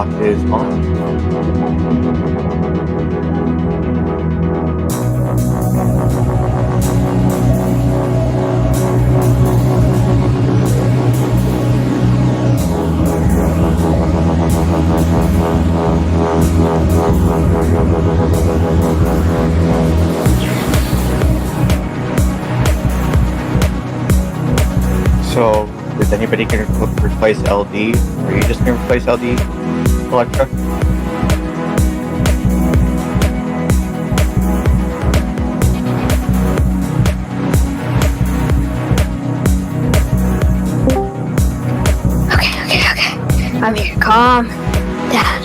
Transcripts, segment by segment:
clock is on. So, is anybody going to replace LD? Are you just going to replace LD, Electra? Okay. I'm here. Calm down.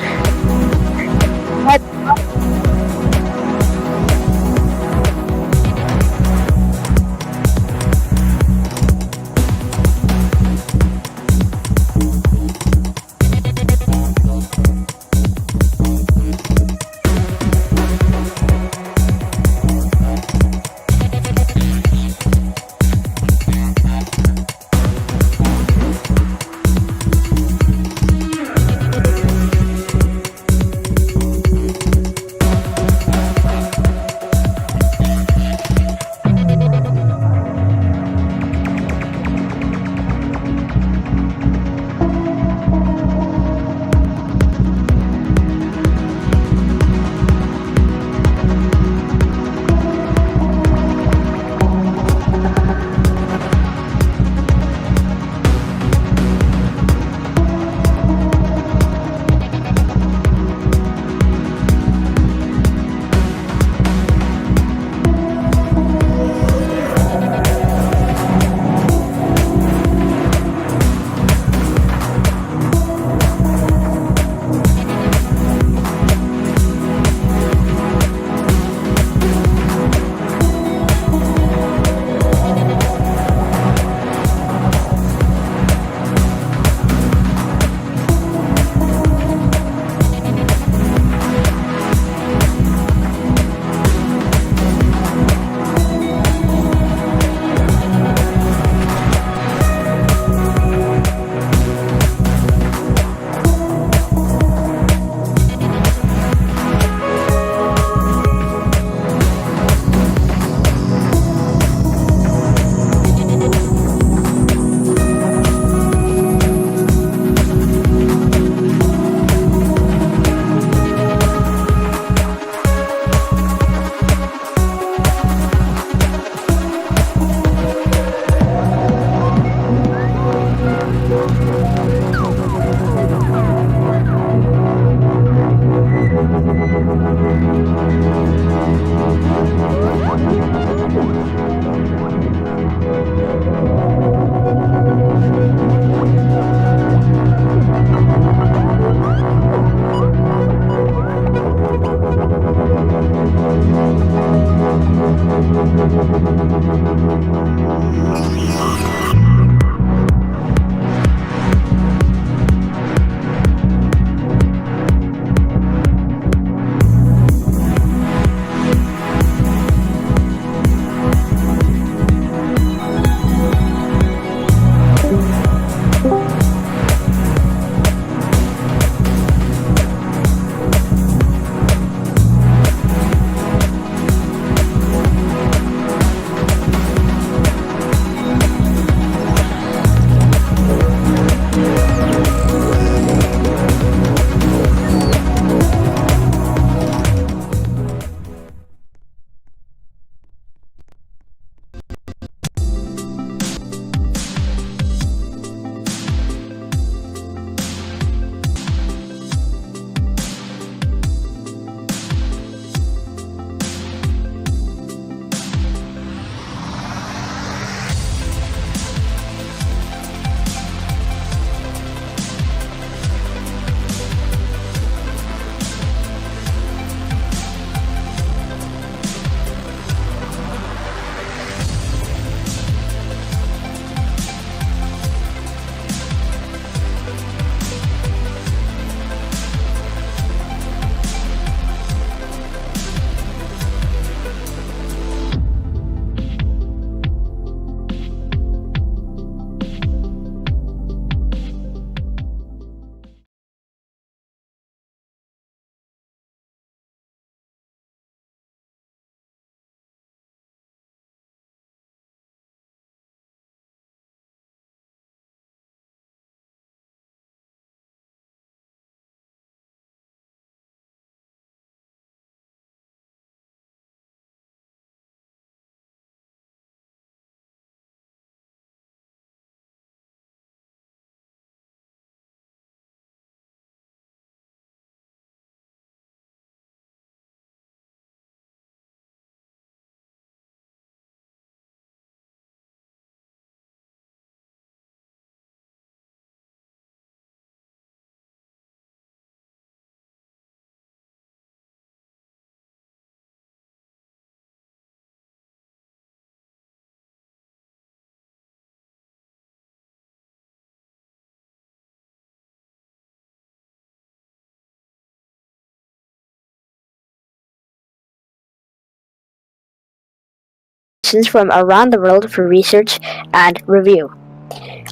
stations from around the world for research and review.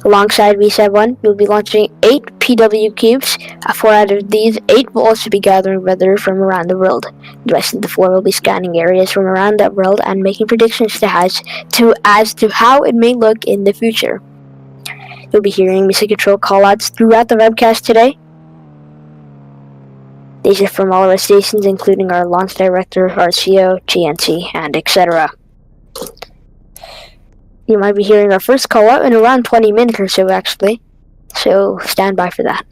Alongside VSAT-1, we'll be launching 8 PW cubes. 4 out of these 8 will also be gathering weather from around the world. The rest of the 4 will be scanning areas from around the world and making predictions as to how it may look in the future. You'll be hearing mission control callouts throughout the webcast today. These are from all of our stations, including our launch director, RCO, GNC, and etc. You might be hearing our first call out in around 20 minutes or so, actually. So stand by for that.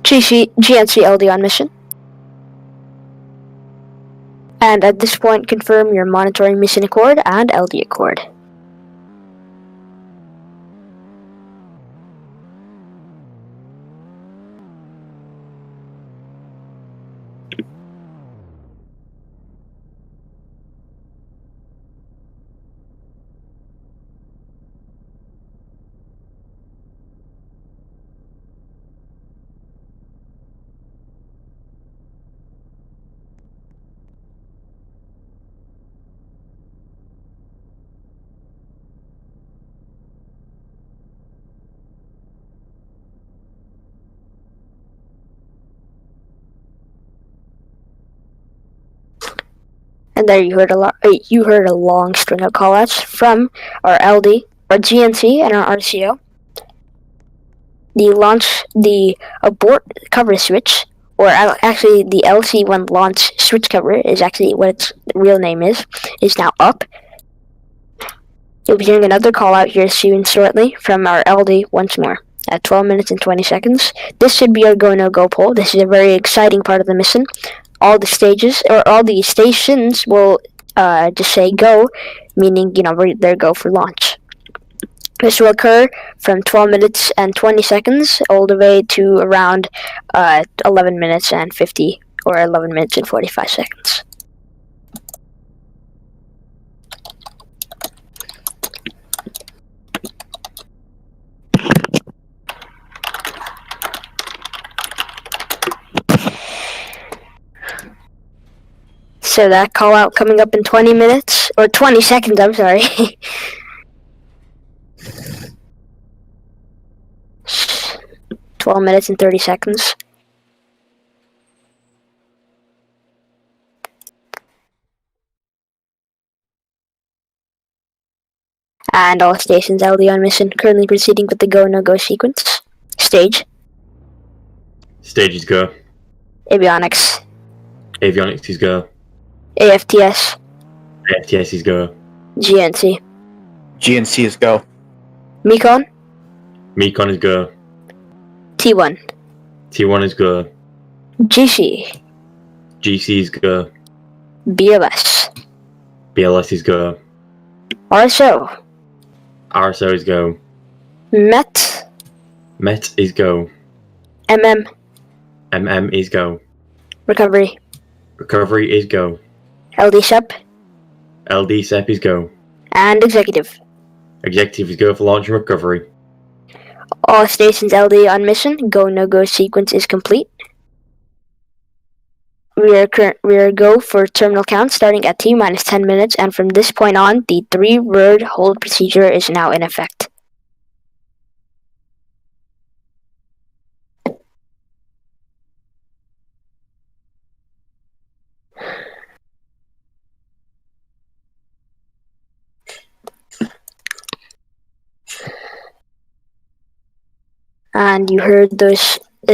GNC LD on mission. And at this point, confirm your monitoring mission accord and LD accord. And there you heard a long string of callouts from our LD, our GNC, and our RCO. The abort cover switch, or actually the LC1 launch switch cover is actually what its real name is now up. You'll be hearing another call out here shortly from our LD once more at 12 minutes and 20 seconds. This should be our go no go poll. This is a very exciting part of the mission. All the stations will just say go, meaning they're go for launch. This will occur from 12 minutes and 20 seconds all the way to around 11 minutes and 50 or 11 minutes and 45 seconds. So that call out coming up in 20 minutes, or 20 seconds, I'm sorry. 12 minutes and 30 seconds. And all stations LD on mission, currently proceeding with the go no go sequence. Stage. Stage is go. Avionics. Avionics is go. AFTS. AFTS is go. GNC. GNC is go. Mecon. Mecon is go. T1. T1 is go. GC. GC is go. BLS. BLS is go. RSO. RSO is go. MET. MET is go. MM. MM is go. Recovery. Recovery is go. LDSEP. LDSEP is go. And Executive. Executive is go for launch and recovery. All stations LD on mission, go no go sequence is complete. We are go for terminal count starting at T minus 10 minutes, and from this point on, the 3-word hold procedure is now in effect. And you heard the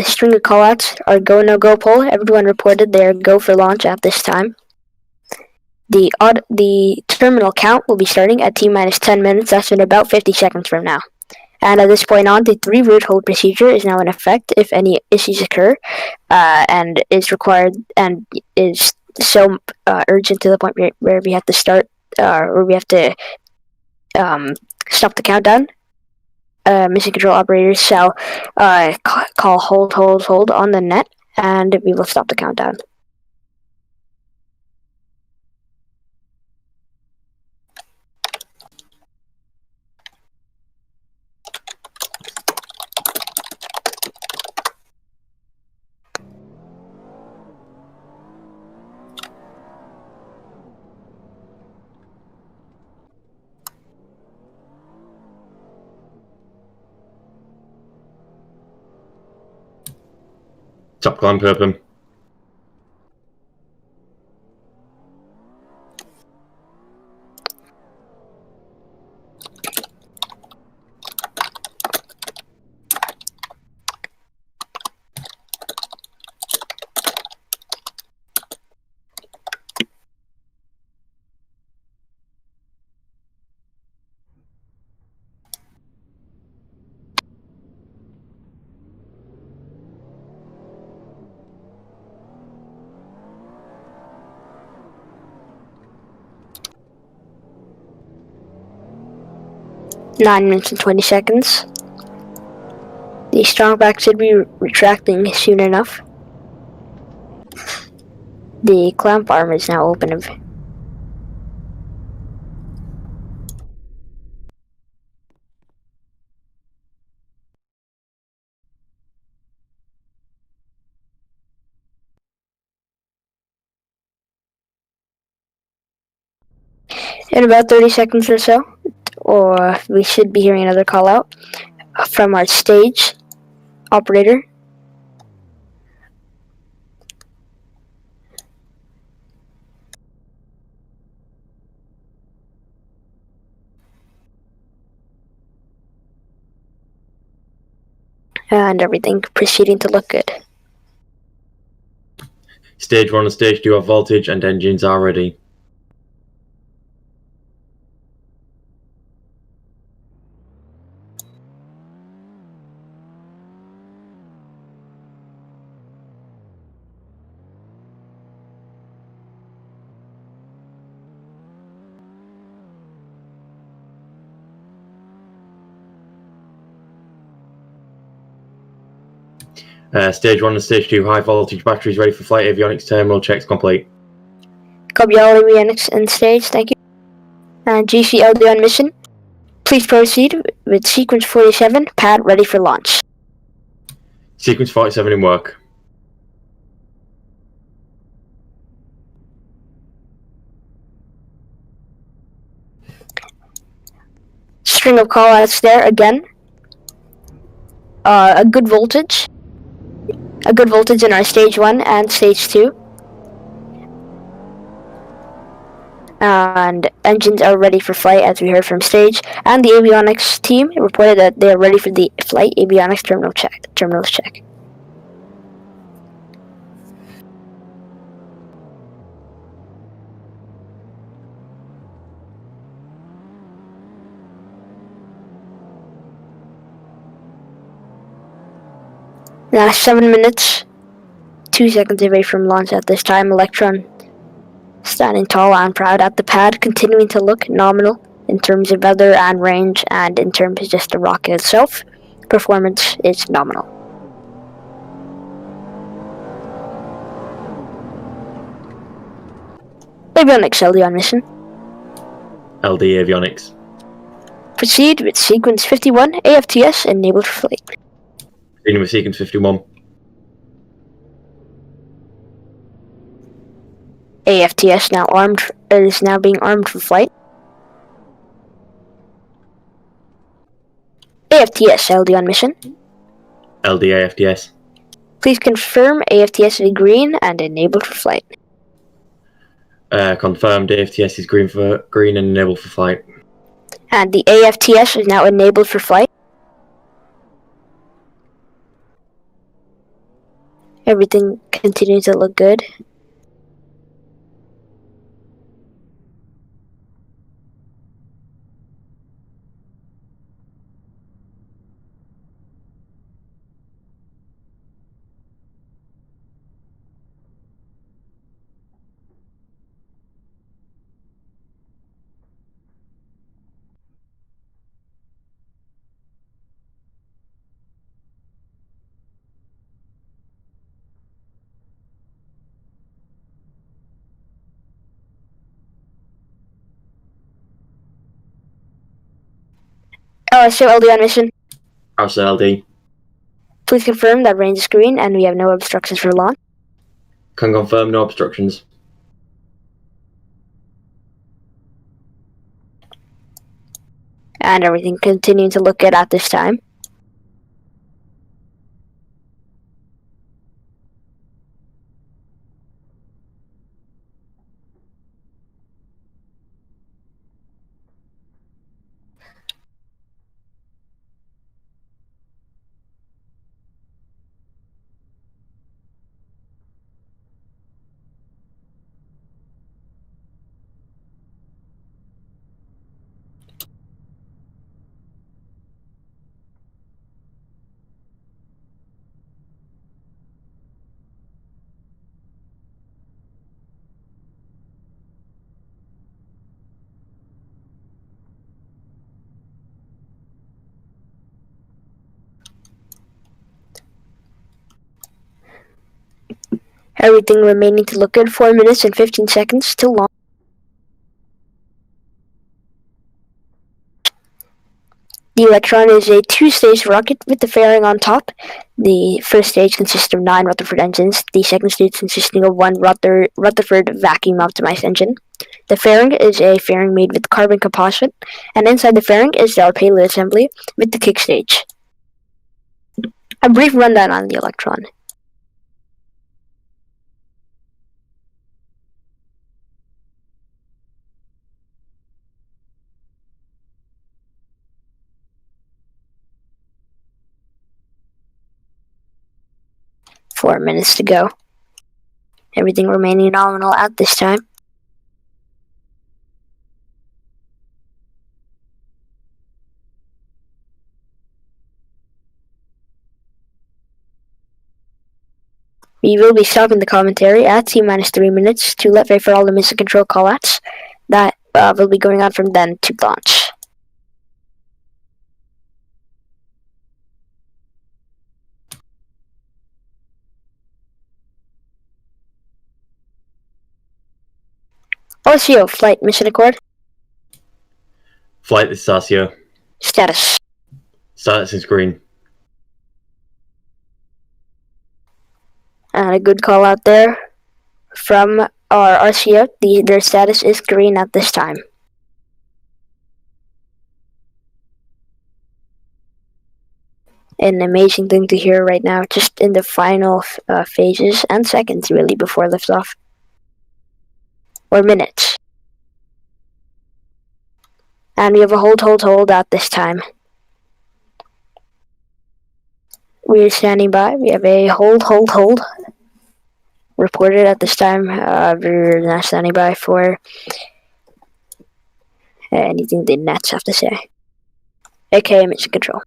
string of callouts, our go no go poll. Everyone reported their go for launch at this time. The terminal count will be starting at T minus 10 minutes. That's in about 50 seconds from now. And at this point on, the 3-route hold procedure is now in effect if any issues occur, and is required and is so urgent to the point where we have to start, or we have to stop the countdown. Mission control operators shall call hold on the net, and we will stop the countdown. Top climb open. Nine minutes and 20 seconds. The strongback should be retracting soon enough. The clamp arm is now open. In about 30 seconds or so, or we should be hearing another call out from our stage operator. And everything proceeding to look good. Stage 1 and Stage 2 have voltage and engines are ready. Stage 1 and Stage 2 high voltage batteries ready for flight. Avionics terminal checks complete. Copy all avionics and stage, thank you. And GCLD on mission. Please proceed with sequence 47, pad ready for launch. Sequence 47 in work. String of callouts there again. A good voltage in our stage 1 and stage 2. And engines are ready for flight, as we heard from stage. And the avionics team reported that they are ready for the flight avionics terminals check. Now 7 minutes, 2 seconds away from launch at this time. Electron standing tall and proud at the pad, continuing to look nominal in terms of weather and range, and in terms of just the rocket itself. Performance is nominal. Avionics LD on mission. LD avionics. Proceed with sequence 51, AFTS enabled for flight. Proceeding with sequence 51. AFTS is now being armed for flight. AFTS LD on mission. LD AFTS. Please confirm AFTS is green and enabled for flight. Confirmed AFTS is green and enabled for flight. And the AFTS is now enabled for flight. Everything continues to look good. So LD on mission. RSL LD. Please confirm that range is green and we have no obstructions for launch. Can confirm no obstructions. And everything continuing to look good at this time. Everything remaining to look good. 4 minutes and 15 seconds to launch. The Electron is a two-stage rocket with the fairing on top. The first stage consists of 9 Rutherford engines. The second stage consisting of 1 Rutherford vacuum-optimized engine. The fairing is a fairing made with carbon composite, and inside the fairing is our payload assembly with the kick stage. A brief rundown on the Electron. Four minutes to go. Everything remaining nominal at this time. We will be stopping the commentary at T-minus 3 minutes to let wait for all the mission control callouts. That will be going on from then to launch. RCO, flight mission accord. Flight, this is RCO. Status. Status is green. And a good call out there from our RCO. Their status is green at this time. An amazing thing to hear right now, just in the final phases and seconds really before liftoff. Or minutes. And we have a hold at this time. We're standing by. We have a hold. Reported at this time. We're not standing by for anything the Nets have to say. AKA mission control.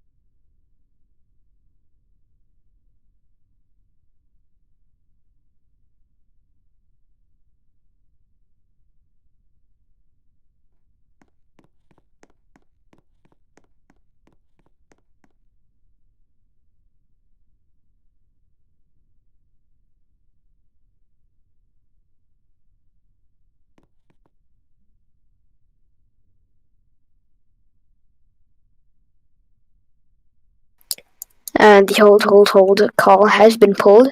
And the hold call has been pulled.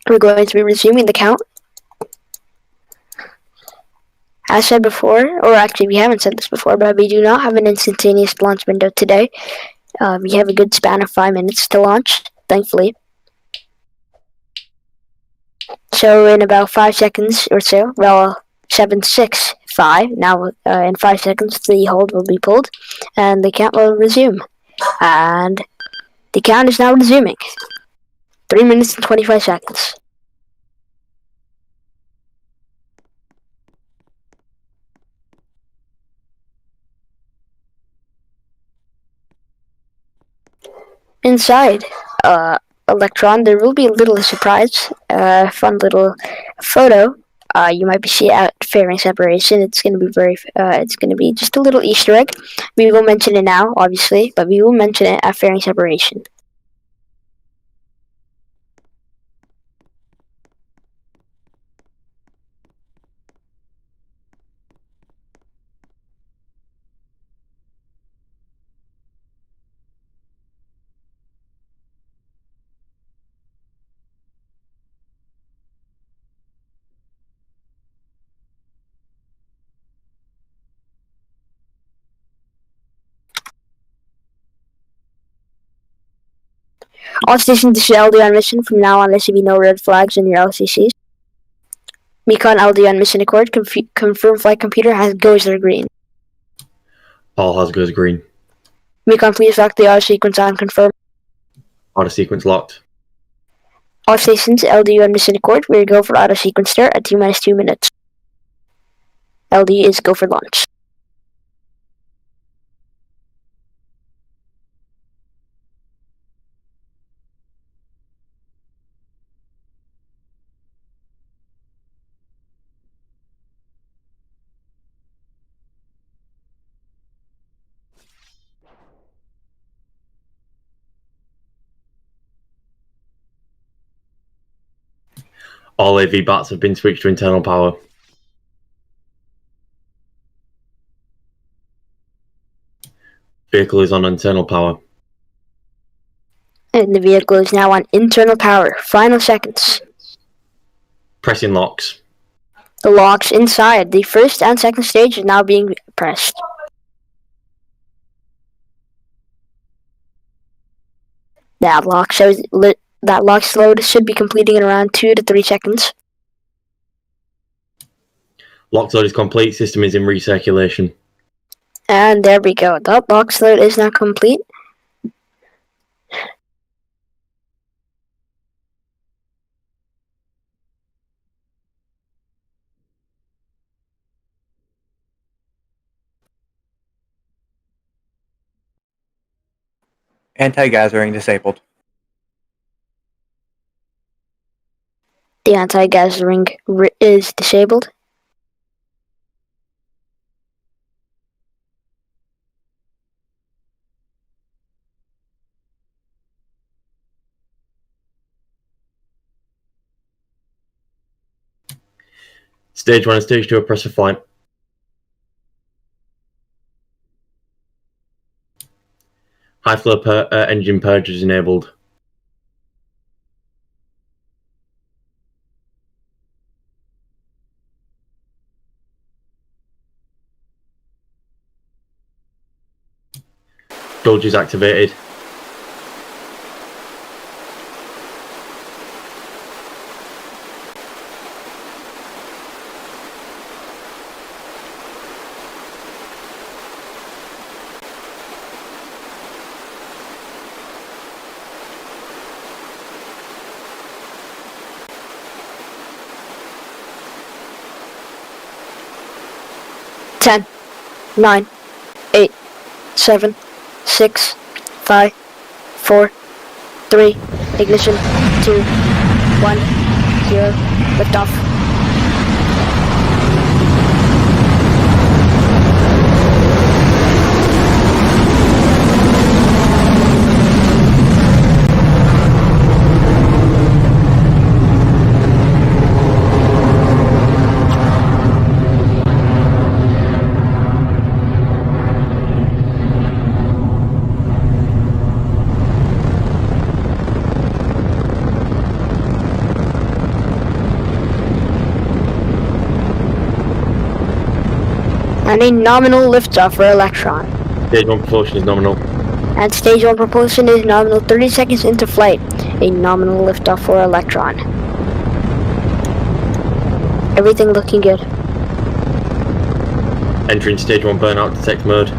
We're going to be resuming the count. As said before, or actually we haven't said this before, but we do not have an instantaneous launch window today. We have a good span of 5 minutes to launch, thankfully. So in about 5 seconds or so, well, 7, 6, 5, now in 5 seconds the hold will be pulled, and the count will resume. And the count is now resuming. 3 minutes and 25 seconds. Inside Electron, there will be a little surprise, fun little photo. You might be seeing at fairing separation. It's going to be it's going to be just a little Easter egg. We will mention it now, obviously, but we will mention it at fairing separation. All stations, this is LD on mission. From now on, there should be no red flags in your LCCs. MECON LD on mission accord. Confirm flight computer has goes or green. All has goes green. MECON, please lock the auto sequence on. Confirm. Auto sequence locked. All stations, LD on mission accord. We're go for auto sequence start at T-minus 2 minutes. LD is go for launch. All AV bats have been switched to internal power. Vehicle is on internal power. And the vehicle is now on internal power. Final seconds. Pressing locks. The locks inside the first and second stage are now being pressed. That lock load should be completing in around 2 to 3 seconds. Lock load is complete. System is in recirculation. And there we go. The lock load is now complete. Anti-gas ring disabled. The anti-gas ring is disabled. Stage 1 and Stage 2 are pressed for flight. High flow engine purge is enabled. Bilge is activated. Ten, 9, 8, 7, 6, 5, 4, 3, ignition, 2, 1, 0, liftoff. And a nominal liftoff for Electron. Stage 1 propulsion is nominal. And stage 1 propulsion is nominal 30 seconds into flight. A nominal liftoff for Electron. Everything looking good. Entering Stage 1 burnout detect mode.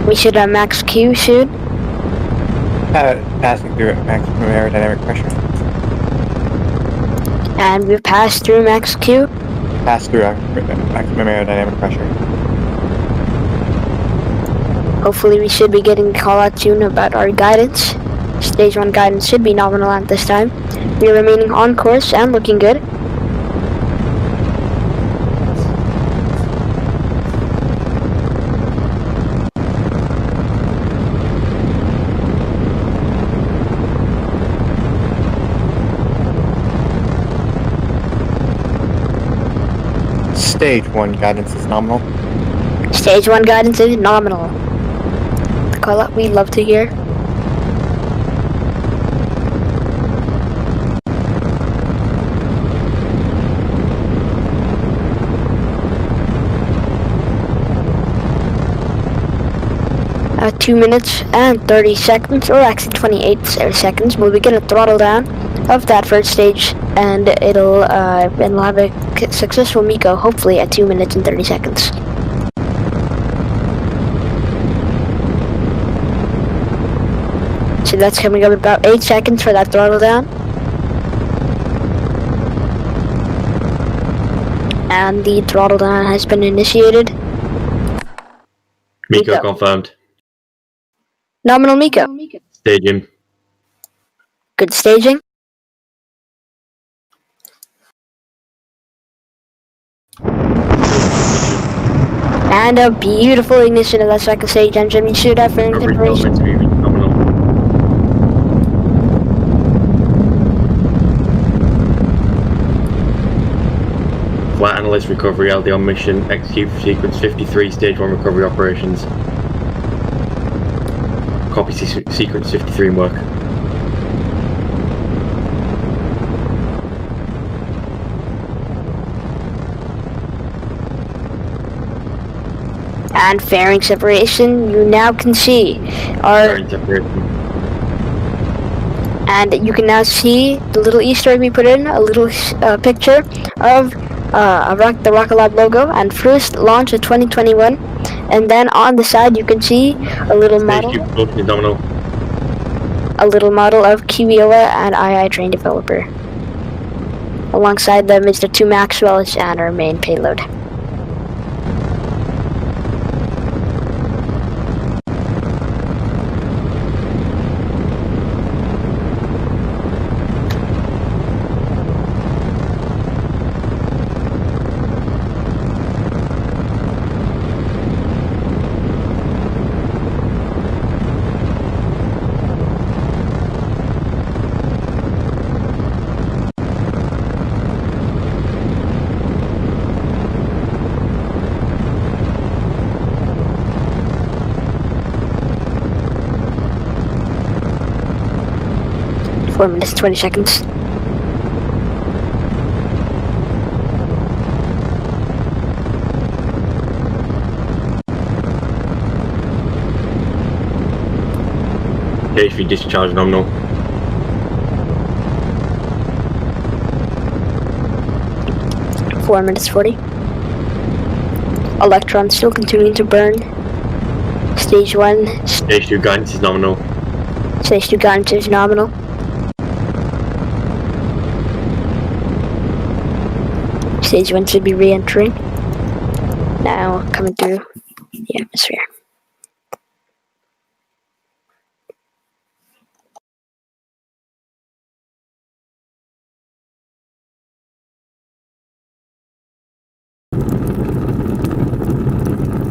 We should have max Q soon. Passing through at maximum aerodynamic pressure. And we've passed through max Q. Pass through maximum aerodynamic pressure. Hopefully we should be getting a call out soon about our guidance. Stage 1 guidance should be nominal at this time. We are remaining on course and looking good. Stage 1 guidance is nominal. Stage 1 guidance is nominal. The call out we love to hear. At 2 minutes and 30 seconds, or actually 28 seconds, we'll begin a throttle down of that first stage, and it'll have a successful MECO, hopefully at 2 minutes and 30 seconds. So that's coming up about 8 seconds for that throttle down. And the throttle down has been initiated. MECO confirmed. Nominal Miko. Staging. Good staging. And a beautiful ignition of that second stage engine. You should have fairing Recovery separation. meant to be nominal. Flight analyst recovery LD on mission. Execute for sequence 53 stage 1 recovery operations. Copy sequence 53 in work. And fairing separation, you now can see our, Fairing separation. and you can now see the little Easter egg we put in, a little picture of the Rocket Lab logo and first launch of 2021. And then on the side, you can see a little Stage model, 2 propulsion is nominal. of Kiwioa and II Train Developer. Alongside them is the 2 Maxwells and our main payload. Four minutes, 20 seconds. Stage 3 discharge nominal. Four minutes, 40. Electron still continuing to burn. Stage 1, Stage 2 guidance is nominal. stage 2 guidance is nominal. Stage 1 should be re-entering. Now coming through the atmosphere.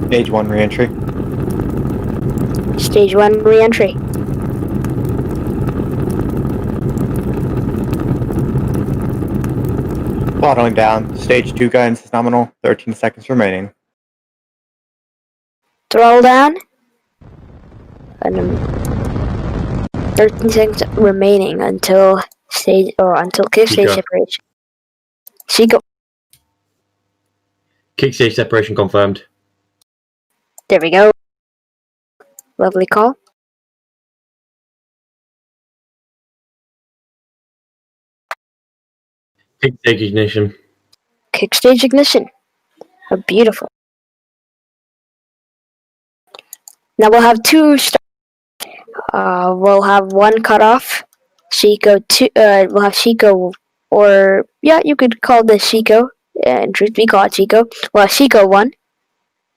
Stage 1 re-entry. Stage 1 re-entry. Throttling down. Stage 2 guidance is nominal. 13 seconds remaining. Throttle down. And 13 seconds remaining until kick stage Chico. separation. Chico. Kick stage separation confirmed. There we go. Lovely call. Kick stage ignition. Kick stage ignition. Oh, beautiful. Now we'll have two. We'll have one cutoff. Chico 2. We'll have Chico, or yeah, you could call this Chico. In truth, we call it Chico. We'll have Chico 1,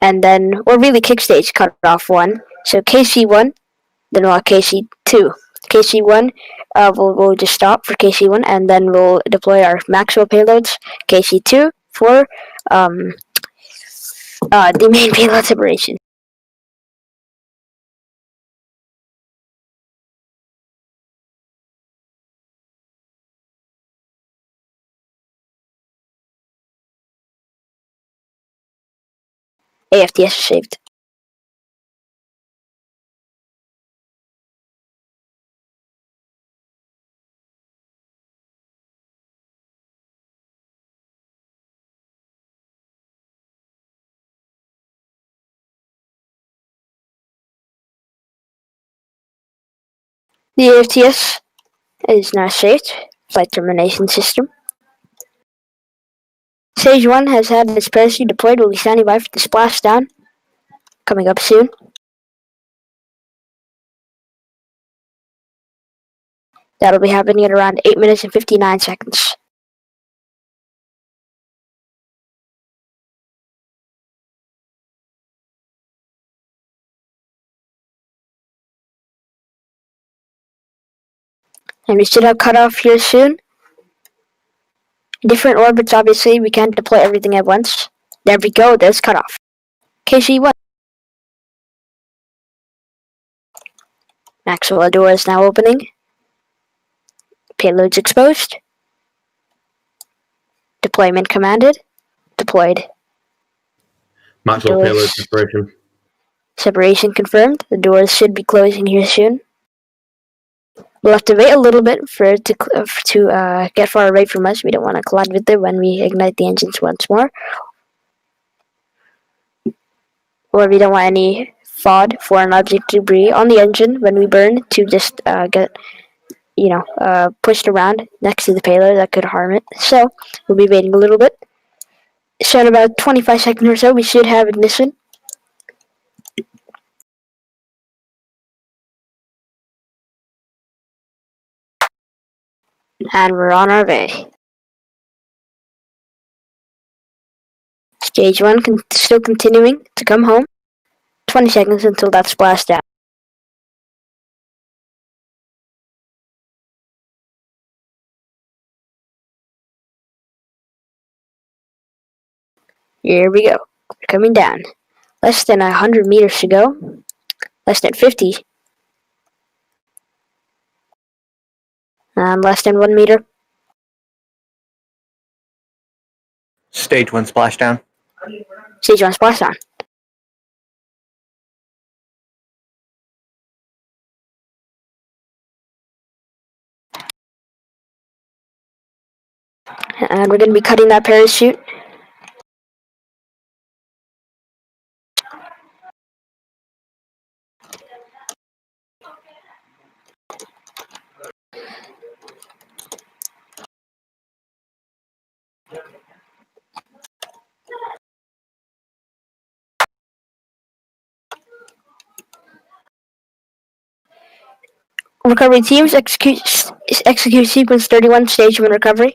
and then, or really kick stage cutoff 1. So KC1, then we'll have KC2. KC1, we'll just stop for KC1, and then we'll deploy our Maxwell payloads. KC2 for the main payload separation. AFTS saved. The AFTS is now saved. Flight termination system. Stage 1 has had its parachute deployed. Will be standing by for the splashdown. Coming up soon. That'll be happening at around 8 minutes and 59 seconds. And we should have cutoff here soon. Different orbits, obviously. We can't deploy everything at once. There we go. There's cutoff. KC-1. Maxwell door is now opening. Payloads exposed. Deployment commanded. Deployed. Maxwell Doors. payload separation. Separation confirmed. The doors should be closing here soon. We'll have to wait a little bit for it to get far away from us. We don't want to collide with it when we ignite the engines once more. Or we don't want any FOD, foreign object debris, on the engine when we burn to just get, pushed around next to the payload that could harm it. So we'll be waiting a little bit. So in about 25 seconds or so, we should have ignition. And we're on our way. Stage 1 still continuing to come home. 20 seconds until that splashdown. Here we go. We're coming down. Less than 100 meters to go. Less than 50. And less than 1 meter. Stage 1 splashdown. Stage 1 splashdown. And we're going to be cutting that parachute. Recovery teams execute sequence 31, stage 1 recovery.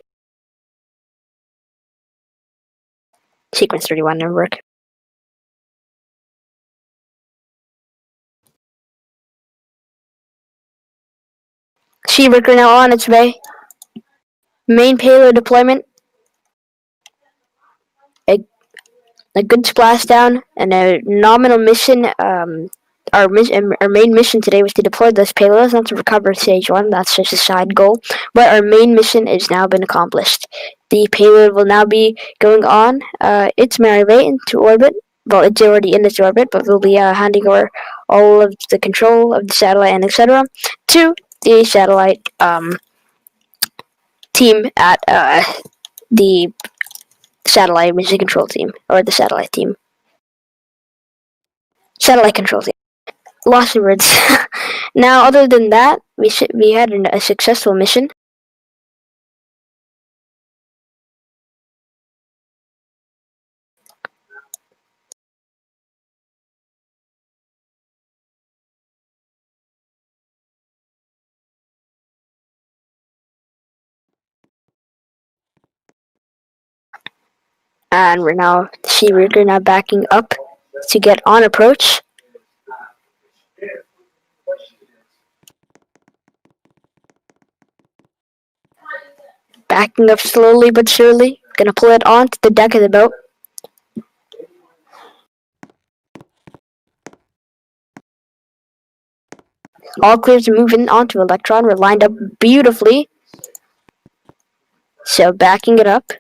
Sequence 31 never work. Seabreaker now on its way. Main payload deployment. A good splashdown and a nominal mission. Our main mission today was to deploy those payloads, not to recover stage 1. That's just a side goal. But our main mission has now been accomplished. The payload will now be going on its merry way into orbit. Well, it's already in its orbit, but we'll be handing over all of the control of the satellite and etc. to the satellite team at the satellite mission control team, or the satellite team. Satellite control team. Lost in words. Now, other than that, we had a successful mission. And we're now, Seabreaker now backing up to get on approach. Backing up slowly but surely. Gonna pull it onto the deck of the boat. All clear to move in onto Electron. We're lined up beautifully. So backing it up.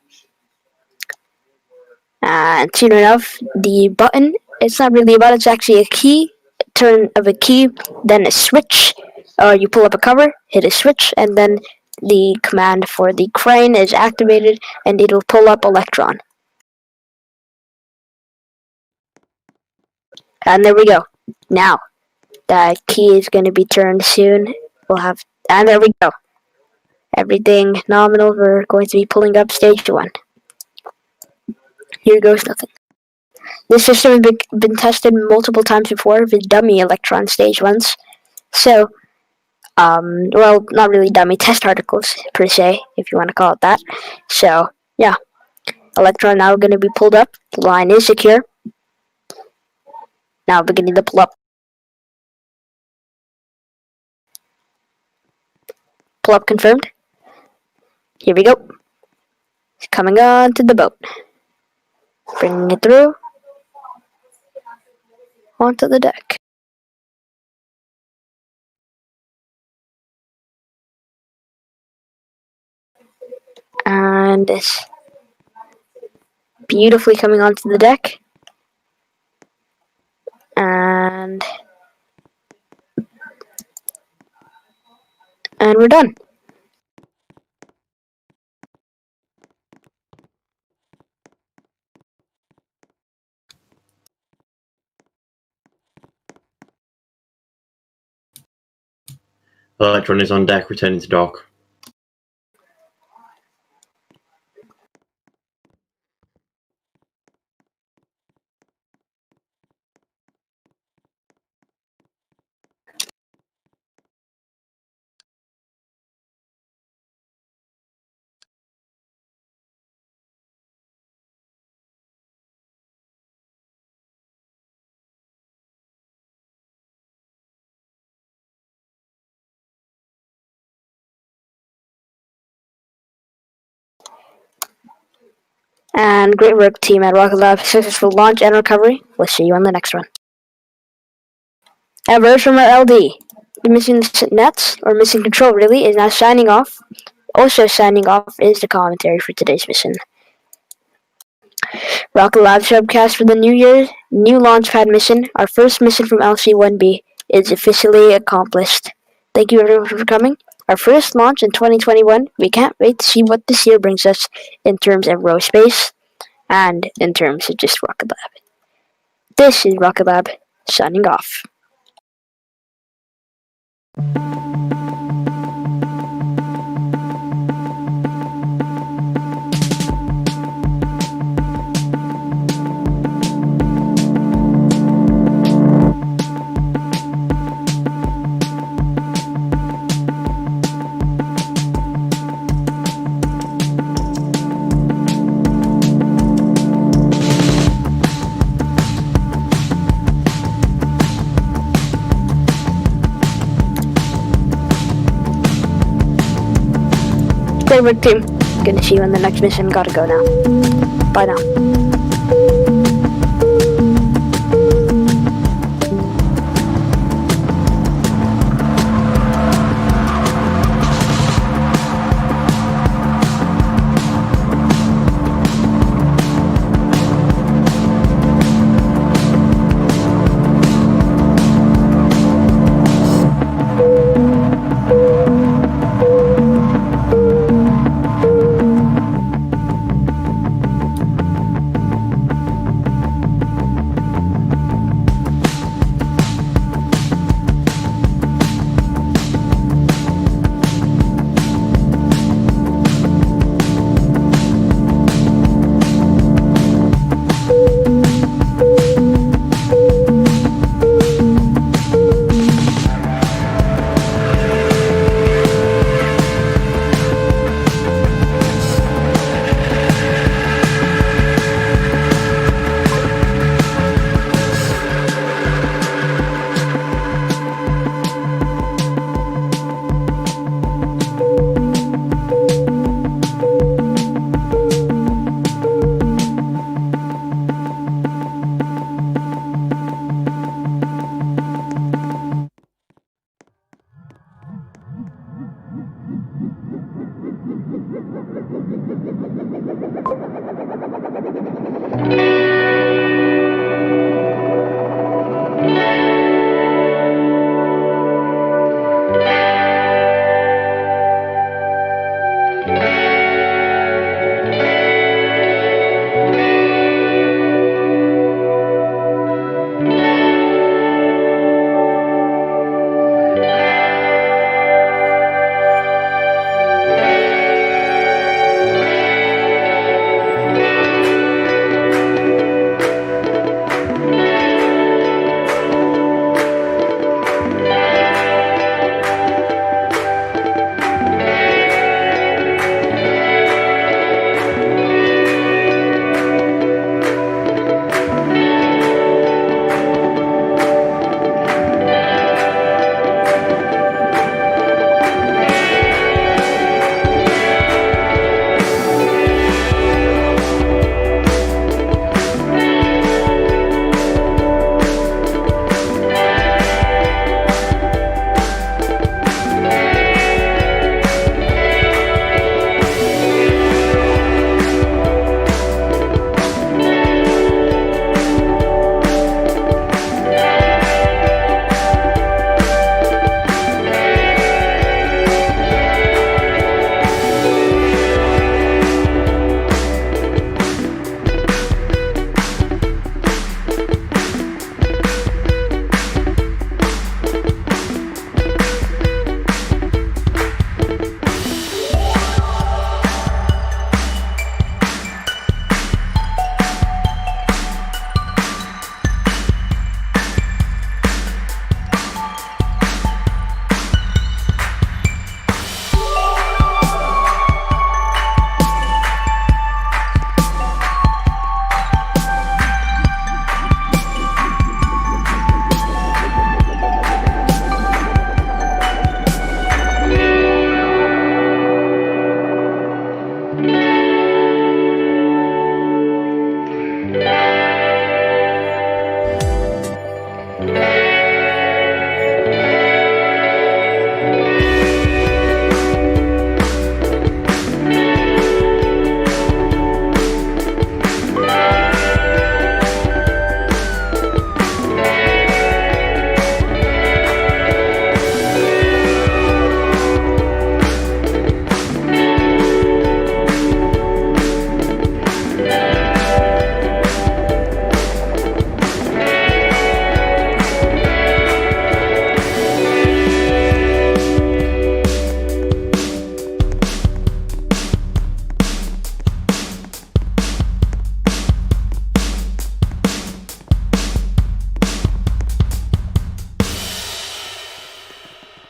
And soon enough, the button, it's not really a button, it's actually a key. Turn of a key, then a switch. Or you pull up a cover, hit a switch, and then the command for the crane is activated, and it'll pull up Electron. And there we go. Now, that key is going to be turned soon. And there we go. Everything nominal. We're going to be pulling up stage 1. Here goes nothing. This system has been tested multiple times before with dummy Electron stage 1s. So, well, not really dummy, test articles, per se, if you want to call it that. So, yeah. Electron now going to be pulled up. The line is secure. Now beginning to pull up. Pull up confirmed. Here we go. It's coming on to the boat. Bringing it through. Onto the deck. And it's beautifully coming onto the deck. And we're done. Electron is on deck, returning to dock. And great work, team at Rocket Lab. Successful launch and recovery. We'll see you on the next one. A word from our LD. The missing nets, or missing control really, is now signing off. Also signing off is the commentary for today's mission. Rocket Lab's webcast for the new Launchpad mission, our first mission from LC-1B, is officially accomplished. Thank you everyone for coming. Our first launch in 2021. We can't wait to see what this year brings us in terms of row space and in terms of just Rocket Lab. This is Rocket Lab, signing off. Great work, team. Good to see you on the next mission. Gotta go now. Bye now.